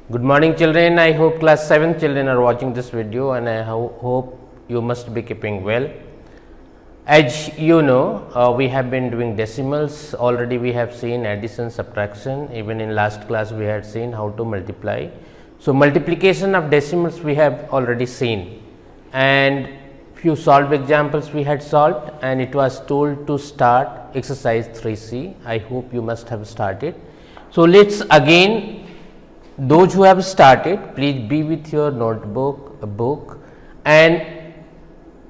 Good morning children, I hope class 7 children are watching this video and I hope you must be keeping well. As you know, we have been doing decimals. Already we have seen addition, subtraction. Even in last class we had seen how to multiply. So, multiplication of decimals we have already seen, and few solved examples we had solved, and it was told to start exercise 3C. I hope you must have started. So, let us again, those who have started, please be with your notebook, book, and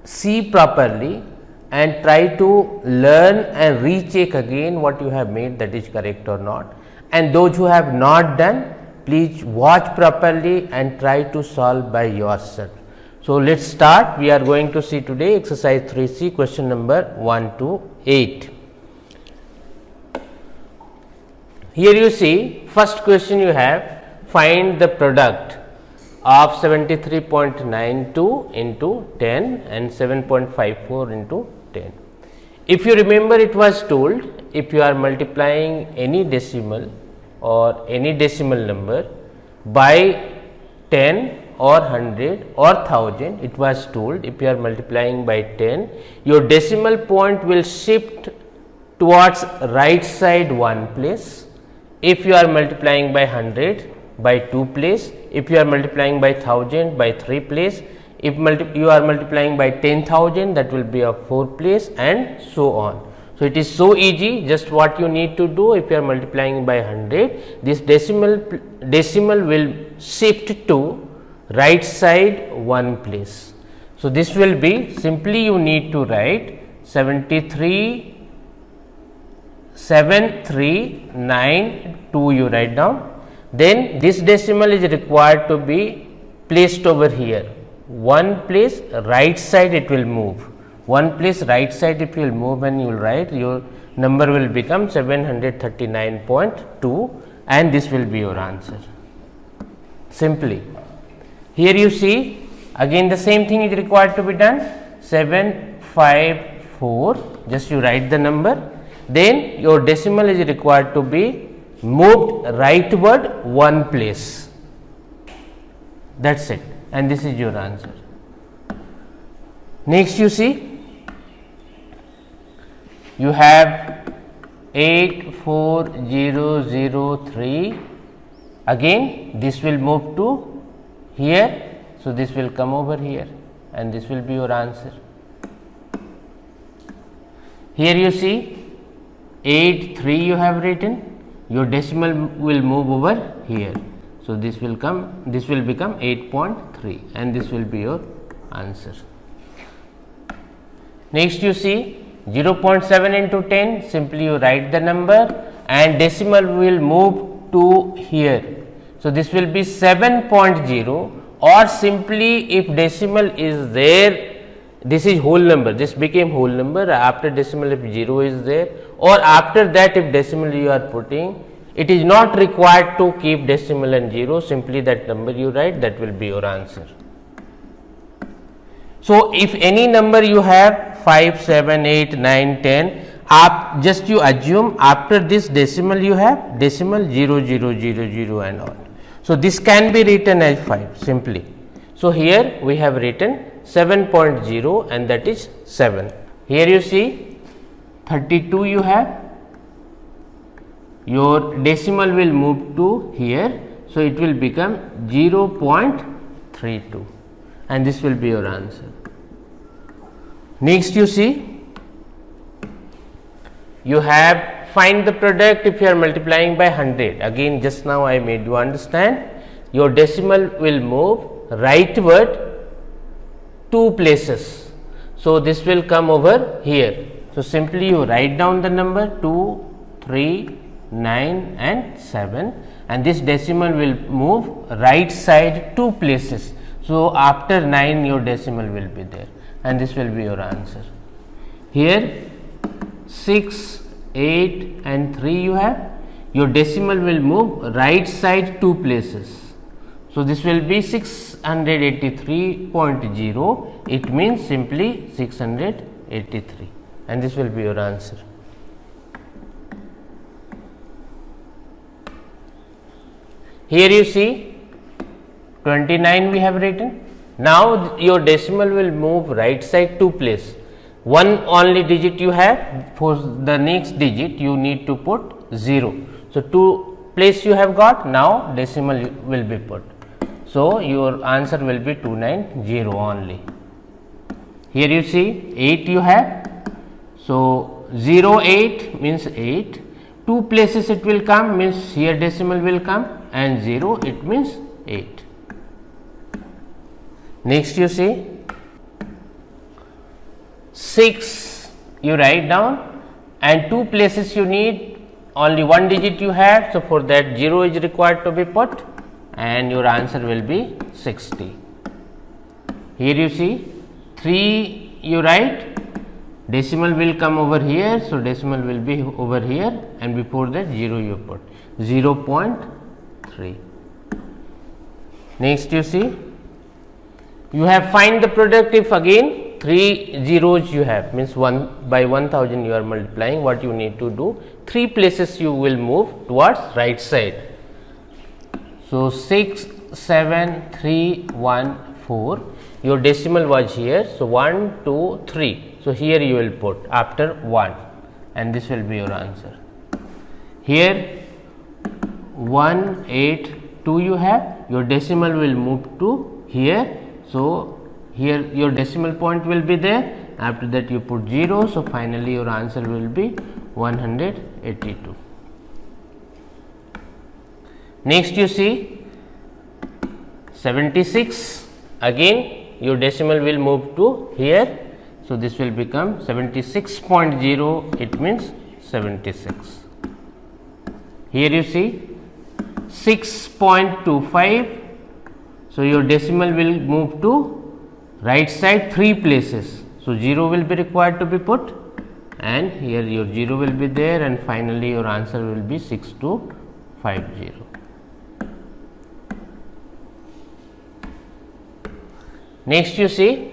see properly and try to learn and recheck again what you have made, that is correct or not. And those who have not done, please watch properly and try to solve by yourself. So, let us start. We are going to see today exercise 3C, question number 1 to 8. Here you see, first question you have, find the product of 73.92 into 10 and 7.54 into 10. If you remember, it was told if you are multiplying any decimal or any decimal number by 10 or 100 or 1000, it was told if you are multiplying by 10, your decimal point will shift towards right side one place. If you are multiplying by 100, by 2 place, if you are multiplying by 1000, by 3 place, if you are multiplying by 10,000, that will be a 4 place, and so on. So, it is so easy. Just what you need to do, if you are multiplying by 100, this decimal will shift to right side one place. So, this will be simply you need to write 7392, you write down. Then this decimal is required to be placed over here. One place right side it will move. One place right side it will move, and you will write your number will become 739.2, and this will be your answer. Simply. Here you see again the same thing is required to be done, 754, just you write the number. Then your decimal is required to be moved rightward one place, that is it, and this is your answer. Next you see, you have 84003, again this will move to here. So, this will come over here and this will be your answer. Here you see 83 you have written, your decimal will move over here. So, this will become 8.3, and this will be your answer. Next you see 0.7 into 10, simply you write the number and decimal will move to here. So, this will be 7.0, or simply if decimal is there, this is whole number, this became whole number, after decimal if 0 is there, or after that if decimal you are putting, it is not required to keep decimal and 0, simply that number you write, that will be your answer. So, if any number you have 5, 7, 8, 9, 10, just you assume after this decimal you have decimal 0, 0, 0, 0 and all. So, this can be written as 5 simply. So, here we have written 7.0 and that is 7. Here you see 32 you have, your decimal will move to here. So, it will become 0.32 and this will be your answer. Next you see, you have find the product if you are multiplying by 100. Again just now I made you understand, your decimal will move rightward 2 places. So, this will come over here. So, simply you write down the number 2, 3, 9 and 7, and this decimal will move right side 2 places. So, after 9 your decimal will be there, and this will be your answer. Here 6, 8 and 3 you have, your decimal will move right side 2 places. So, this will be 683.0, it means simply 683, and this will be your answer. Here you see 29 we have written. Now your decimal will move right side 2 place. One only digit you have, for the next digit you need to put 0. So 2 place you have got, now decimal will be put. So your answer will be 290 only. Here you see 8 you have. So 0 8 means 8. 2 places it will come, means here decimal will come, and 0 it means 8. Next you see 6 you write down, and 2 places you need, only one digit you have. So for that 0 is required to be put, and your answer will be 60. Here you see 3 you write, decimal will come over here. So decimal will be over here, and before that 0 you put 0.3. Next you see, you have find the product. If again 3 zeros you have, means 1 by 1000 you are multiplying, what you need to do, 3 places you will move towards right side. So 6 7 3 1 4, your decimal was here. So 1 2 3, so here you will put after 1, and this will be your answer. Here 1 8 2 you have, your decimal will move to here. So here your decimal point will be there, after that you put 0. So finally your answer will be 182. Next you see 76, again your decimal will move to here. So this will become 76.0, it means 76. Here you see 6.25, so your decimal will move to right side 3 places. So 0 will be required to be put, and here your 0 will be there, and finally your answer will be 6250. Next you see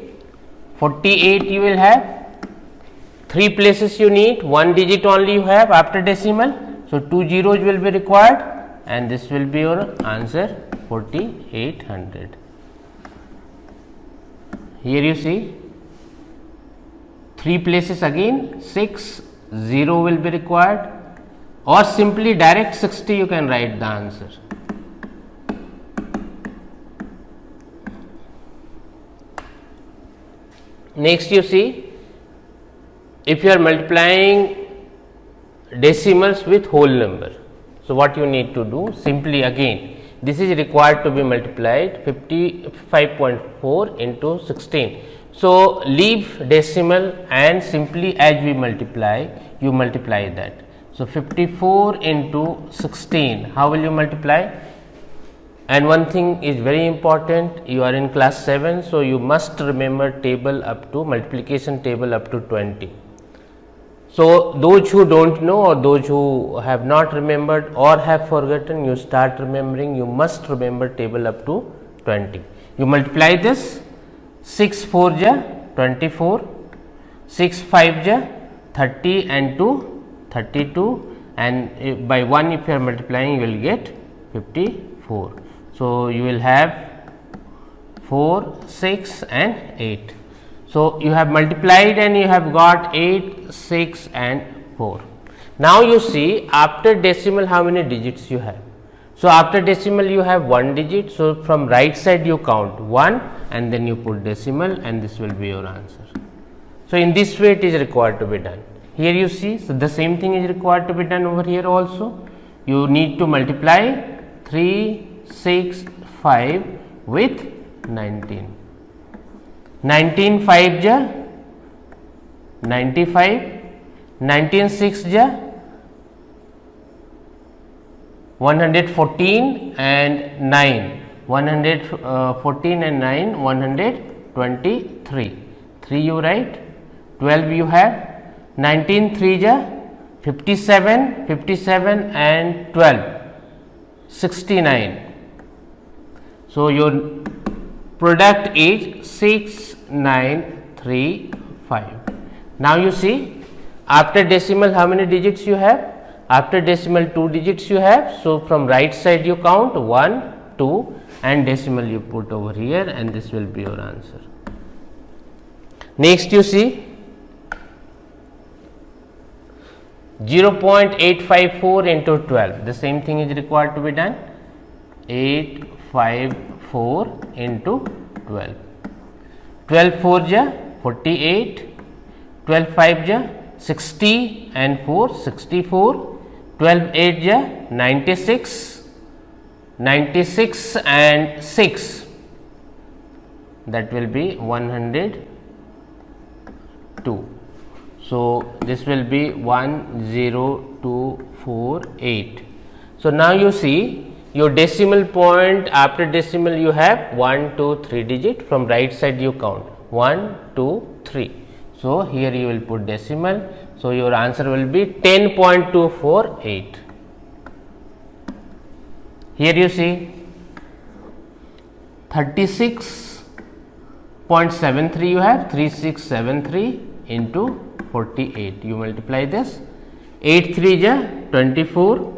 48 you will have, 3 places you need, one digit only you have after decimal. So 2 zeros will be required, and this will be your answer 4800. Here you see 3 places again, 6 0 will be required, or simply direct 60 you can write the answer. Next you see, if you are multiplying decimals with whole number, so what you need to do, simply again this is required to be multiplied 55.4 into 16. So leave decimal and simply as we multiply, you multiply that. So 54 into 16, how will you multiply? And one thing is very important, you are in class 7, so you must remember table up to multiplication table up to 20. So those who don't know, or those who have not remembered or have forgotten, you start remembering. You must remember table up to 20. You multiply this, 6 4 ja 24, 6 5 ja 30, and 2 32, and by 1 if you are multiplying you will get 54. So you will have 4 6 and 8. So you have multiplied and you have got 8 6 and 4. Now you see after decimal how many digits you have. So after decimal you have one digit, so from right side you count 1 and then you put decimal, and this will be your answer. So in this way it is required to be done. Here you see, so the same thing is required to be done over here also. You need to multiply 3 6 5 with 19. 19 5 ja 95, 19 6 ja 114 and 9, 114 and 9 123, 3 you write, 12 you have, 19 3 ja 57, 57 and 12 69. So your product is 6935. Now you see after decimal how many digits you have? After decimal 2 digits you have. So from right side you count 1 2 2 and decimal you put over here, and this will be your answer. Next you see 0.854 into 12, the same thing is required to be done. 854 into 12. 12 4 ja 48, 12 5 ja 60 and 4 64, 12 8 ja 96, 96 and 6, that will be 102. So, this will be 10248. So, now you see your decimal point, after decimal you have 1 2 3 digit, from right side you count 1 2 3. So, here you will put decimal. So, your answer will be 10.248. Here you see 36.73 you have, 3673 into 48, you multiply this, 8 3 ja 24,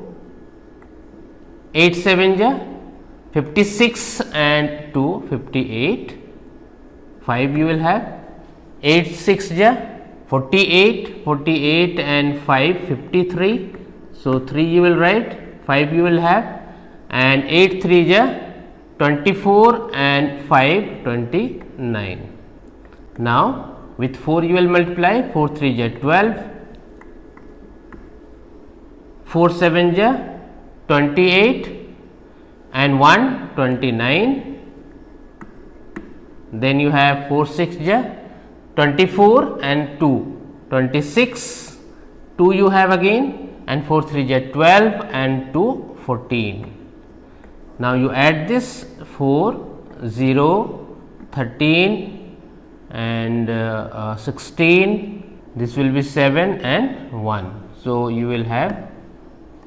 8 7 ja 56 and 2 58, 5 you will have, 8 6 ja 48, 48 and 5 53, so 3 you will write, 5 you will have, and 8 3 ja 24 and 5 29. Now with 4 you will multiply, 4 3 ja 12, 4 7 ja 28 and 1 29. Then you have 4 6 ja 24 and 2 26, 2 you have again, and 4 3 ja 12 and 2 14. Now you add this 4 0 13 and 16, this will be 7 and 1. So, you will have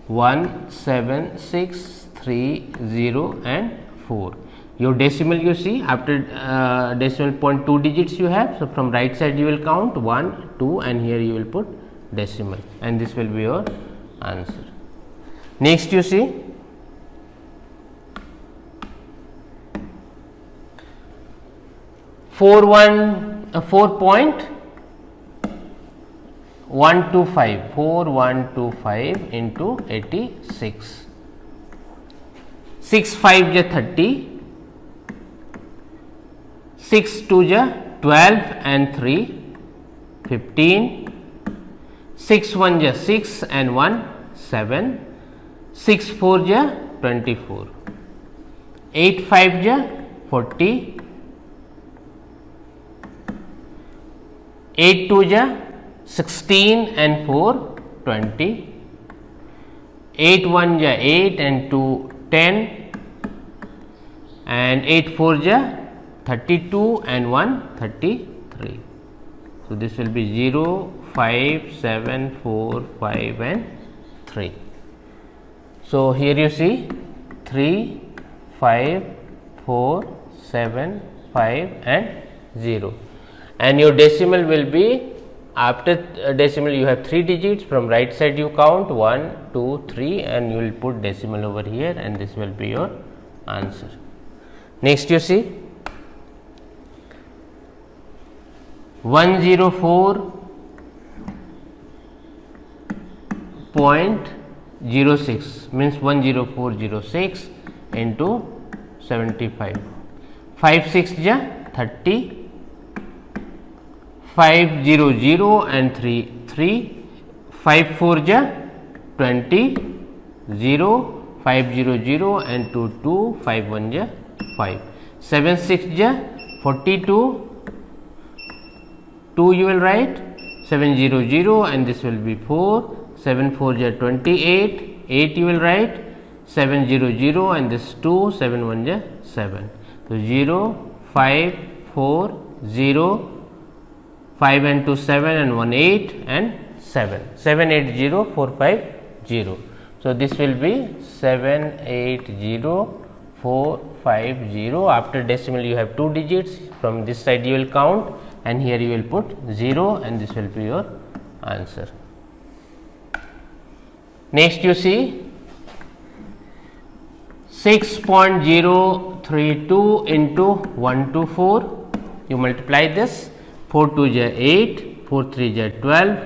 1 7 6 3 0 and 4. Your decimal you see, after decimal point 2 digits you have. So, from right side you will count 1 2 and here you will put decimal, and this will be your answer. Next you see 4.125 into 86, 6 5 ja 30, 6 2 ja 12 and 3 15, 6 1 ja 6 and 1 7, 6 4 ja 24, 8 5 ja 40, 8 2 ja 16 and 4 20, 8 1 ja 8 and 2 10, and 8 4 ja 32 and 1 33. So, this will be 0 5 7 4 5 and 3. So, here you see 3 5 4 7 5 and 0, and your decimal will be, after decimal you have 3 digits, from right side you count 1 2 3 and you will put decimal over here, and this will be your answer. Next you see 104.06 means 10406 into 75, 5 6 ja 30, 5 0 0 and 3 3, 5 4 ja 20, 0 5 0 0 and 2 2, 5 1 ja 5, 7 6 ja 42, 2 you will write, 7 0 0 and this will be 4, 7 4 ja 28, 8 you will write, 7 0 0 and this 2, 7 1 ja 7. So, 0 5 4 0, 5 and 2 7 and 1 8 and 7, 7 8 0 4 5 0. So, this will be 7 8 0 4 5 0. After decimal you have 2 digits, from this side you will count and here you will put 0 and this will be your answer. Next you see 6.032 into 124, you multiply this, 4 2 ja 8, 4 3 ja 12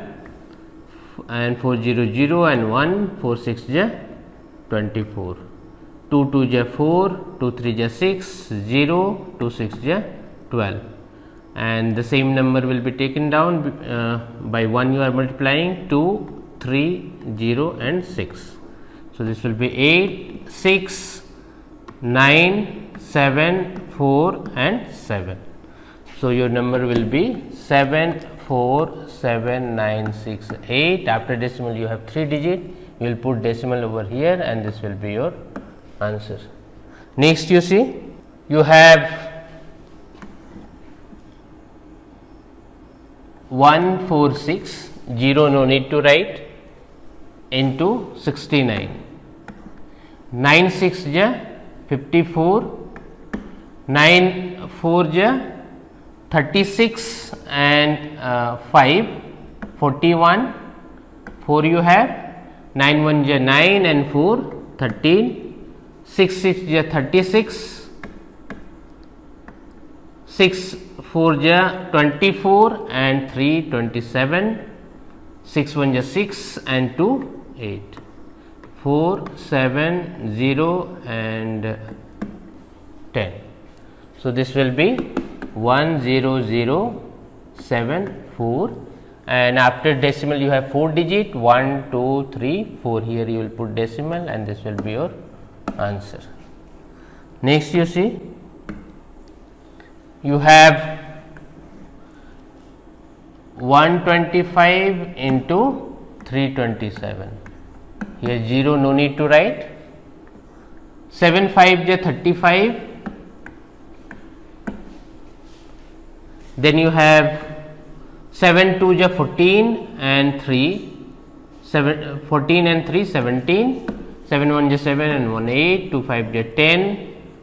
and 4 0 0 and 1, 4 6 ja 24, 2 2 ja 4, 2 3 ja 6, 0, 2 6 ja 12, and the same number will be taken down by 1 you are multiplying, 2 3 0 and 6. So, this will be 8 6 9 7 4 and 7. So, your number will be 74796 After decimal you have 3 digit, you will put decimal over here and this will be your answer. Next you see, you have 146, no need to write, into 69, 9 6 ja 54, 9 4 ja 36 and 5 41, 4 you have, 9 1 ja 9 and 4 13, 6 6 ja 36, 6 4 ja 24 and 3 27, 6 1 ja 6 and 2 8, 4 7 0 and 10. So, this will be 10074, and after decimal you have 4 digit, 1 2 3 4, here you will put decimal and this will be your answer. Next you see, you have 125 into 327, here 0 no need to write, 7 5 ja 35, then you have 7 2 ja 14 and 3 14 and 3 17, 7 1 ja 7 and 1 8, 2 5 ja 10,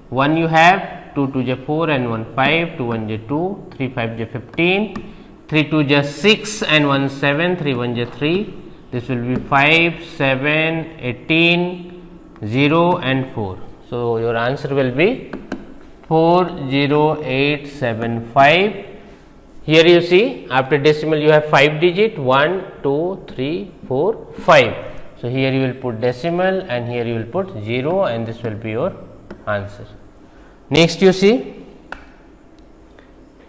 1 you have, 2 2 ja 4 and 1 5, 2 1 ja 2, 3 5 ja 15, 3 2 ja 6 and 1 7, 3 1 ja 3, this will be 5 7 18 0 and 4. So, your answer will be 40875. Here you see, after decimal you have 5 digit, 1 2 3 4 5. So, here you will put decimal and here you will put 0 and this will be your answer. Next you see,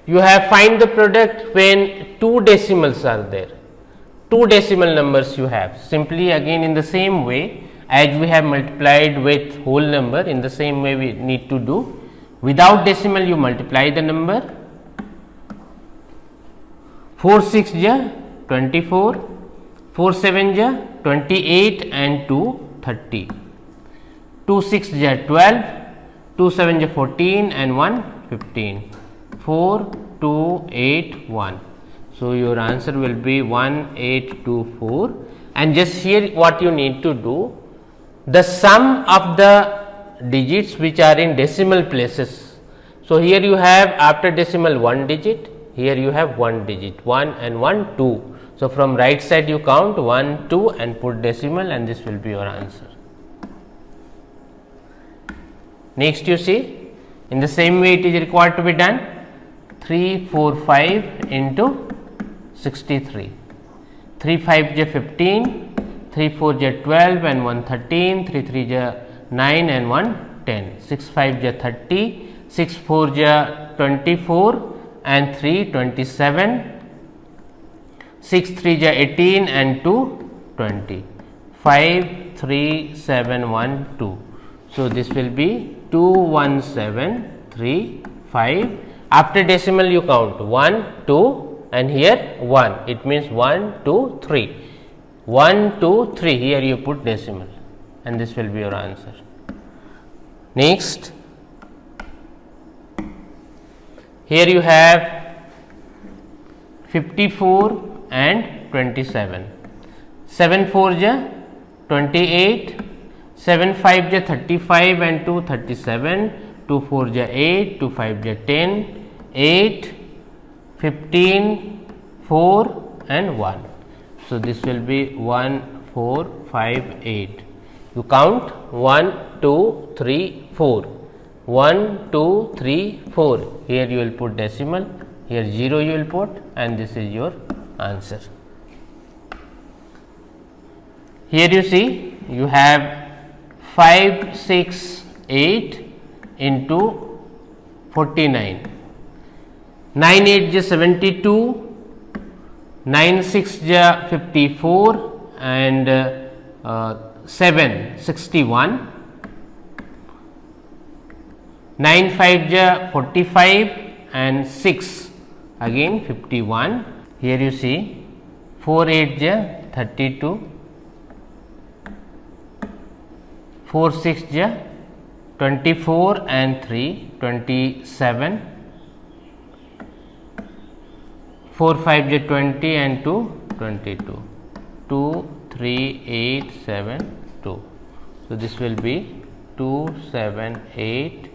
you have find the product when 2 decimals are there, 2 decimal numbers you have. Simply again in the same way as we have multiplied with whole number, in the same way we need to do. Without decimal you multiply the number, 4 6 ja 24, 4 7 ja 28 and 2 30, 2 6 ja 12, 2 7 ja 14 and 1 15, 4 2 8 1. So, your answer will be 1824, and just here what you need to do, the sum of the digits which are in decimal places. So, here you have after decimal 1 digit, here you have 1 digit, 1 and 1 2. So, from right side you count 1 2 and put decimal and this will be your answer. Next you see, in the same way it is required to be done, 345 into 63, 3 5 ja 15, 3 4 ja 12 and 1 13, 3 3 ja 9 and 1 10, 6 5 ja 30, 6 4 ja 24 and 3 27, 6 3 ja 18 and 2 20, 5 3 7 1 2. So, this will be 21735. After decimal you count 1 2 and here 1, it means 1 2 3, 1 2 3, here you put decimal and this will be your answer. Next, here you have 54 and 27, 7 4 ja 28, 7 5 ja 35 and 2 37, 2 4 ja 8, 2 5 ja 10, 8 15 4 and 1. So, this will be 1458. You count 1, 2, 3, 4. 1, 2, 3, 4. Here you will put decimal, here 0 you will put, and this is your answer. Here you see you have 5, 6, 8 into 49. 9 8 is 72, 9 6 is 54, and 7 61. 9 5 is 45, and 6 again 51. Here you see 4 8 is 32, 4 6 is 24, and 3 27. 4 5 is 20, and 2 22. 2 3 8 7 2. So this will be 2 7 8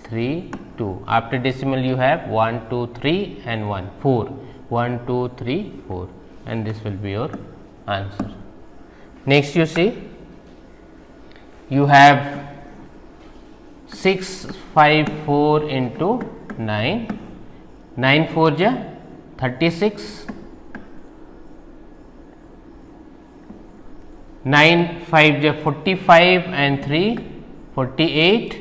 3 2. After decimal you have 1 2 3 and 1 4. 1 2 3 4, and this will be your answer. Next you see you have 6 5 4 into 9. 9 4 is 36. 9 5 is 45, and 3 48.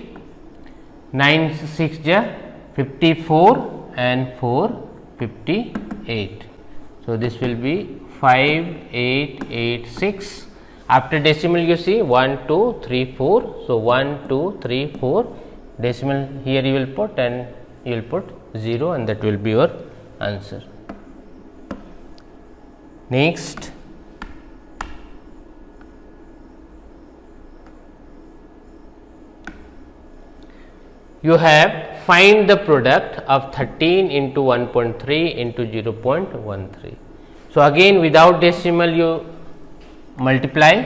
9 6 is 54, and 4 58. So this will be 5 8 8 6. After decimal you see 1 2 3 4. So 1 2 3 4, decimal here you will put, and you will put 0, and that will be your answer. Next, you have find the product of 13 into 1.3 into 0.13. So again without decimal you multiply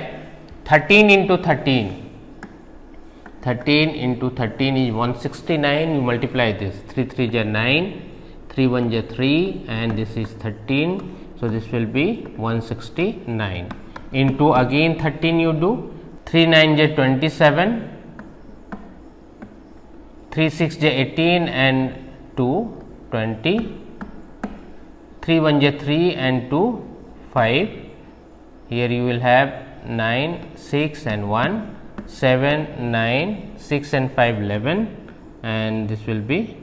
13 into 13. 13 into 13 is 169. You multiply this, 3 3 is 9, 3 1 is 3, and this is 13. So this will be 169 into again 13 you do, 3 9 is 27, 3 6 is 18, and 2 20, 3 1 is 3, and 2 5. Here you will have 9 6 and 1, 7 9, 6 and 5 11, and this will be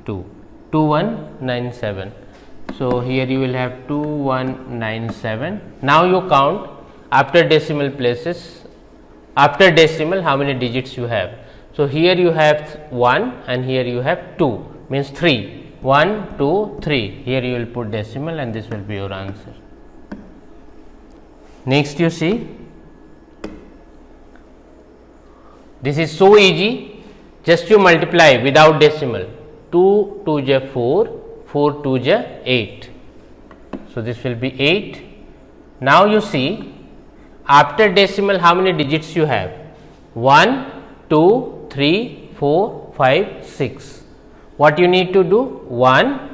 2 2197. So here you will have 2197. Now you count after decimal places, after decimal how many digits you have. So here you have 1, and here you have 2, means 3. 1 2 3. Here you will put decimal, and this will be your answer. Next you see, this is so easy, just you multiply without decimal. 2 2 is 4, 4 2 is 8. So this will be 8. Now you see after decimal how many digits you have. 1 2 3 4 5 6. What you need to do? 1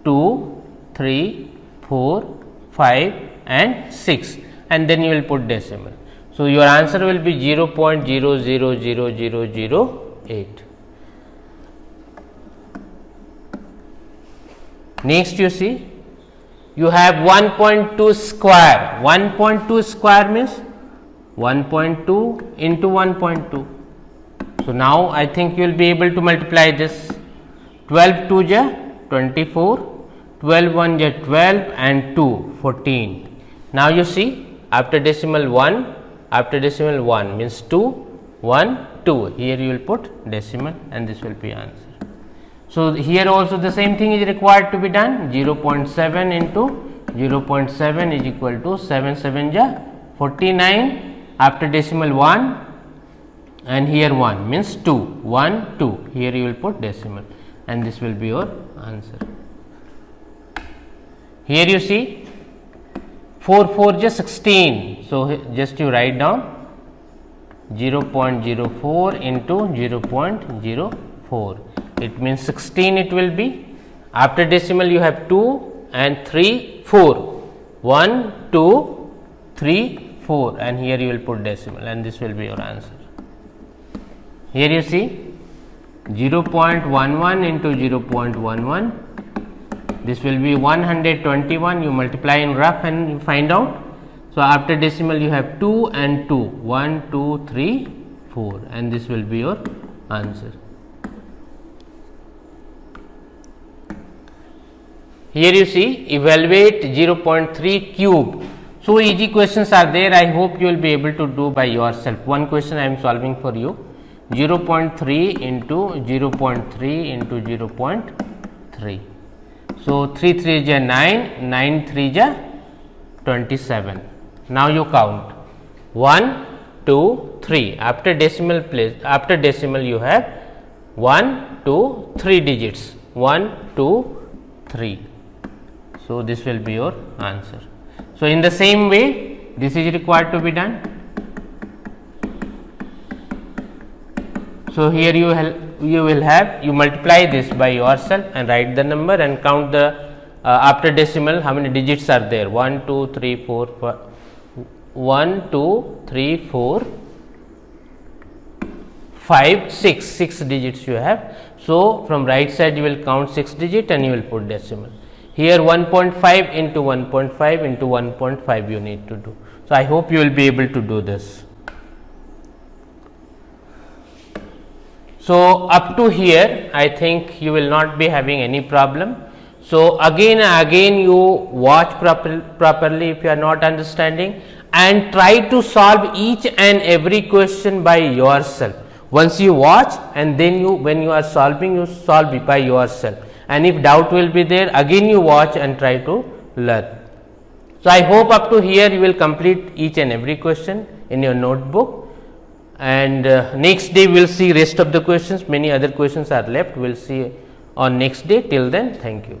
2 3 4 5 and 6, and then you will put decimal. So your answer will be 0.000008. Next you see you have 1.2 square. 1.2 square means 1.2 into 1.2. So now I think you will be able to multiply this. 12 2 is 24, 12 1 is 12, and 2 14. Now you see after decimal 1, after decimal 1 means 2 1 2. Here you will put decimal, and this will be answer. So here also the same thing is required to be done. 0.7 into 0.7 is equal to 7 7 is 49. After decimal 1, and here 1 means 2 1 2. Here you will put decimal, and this will be your answer. Here you see 4 4 is 16. So just you write down 0.04 into 0.04. It means 16 it will be. After decimal you have 2 and 3 4. 1 2 3 4 and here you will put decimal and this will be your answer. Here you see 0.11 into 0.11, this will be 121, you multiply in rough and you find out. So, after decimal you have 2 and 2, 1, 2, 3, 4 and this will be your answer. Here you see evaluate 0.3 cube. So, easy questions are there, I hope you will be able to do by yourself. One question I am solving for you, 0.3 into 0.3 into 0.3. So, 3 3 is 9, 9 3 is 27. Now, you count 1, 2, 3. After decimal place, after decimal you have 1, 2, 3 digits, 1, 2, 3. So, this will be your answer. So, in the same way, this is required to be done. So, here you multiply this by yourself and write the number and count the after decimal how many digits are there, 1, 2, 3, 4, 1, 2, 3, 4, 5, 6 digits you have. So, from right side you will count 6 digit and you will put decimal. Here 1.5 into 1.5 into 1.5 you need to do. So, I hope you will be able to do this. So, up to here I think you will not be having any problem. So, again and again you watch properly if you are not understanding and try to solve each and every question by yourself. Once you watch and then when you are solving, you solve it by yourself, and if doubt will be there, again you watch and try to learn. So, I hope up to here you will complete each and every question in your notebook, and next day we will see rest of the questions. Many other questions are left, we will see on next day. Till then, thank you.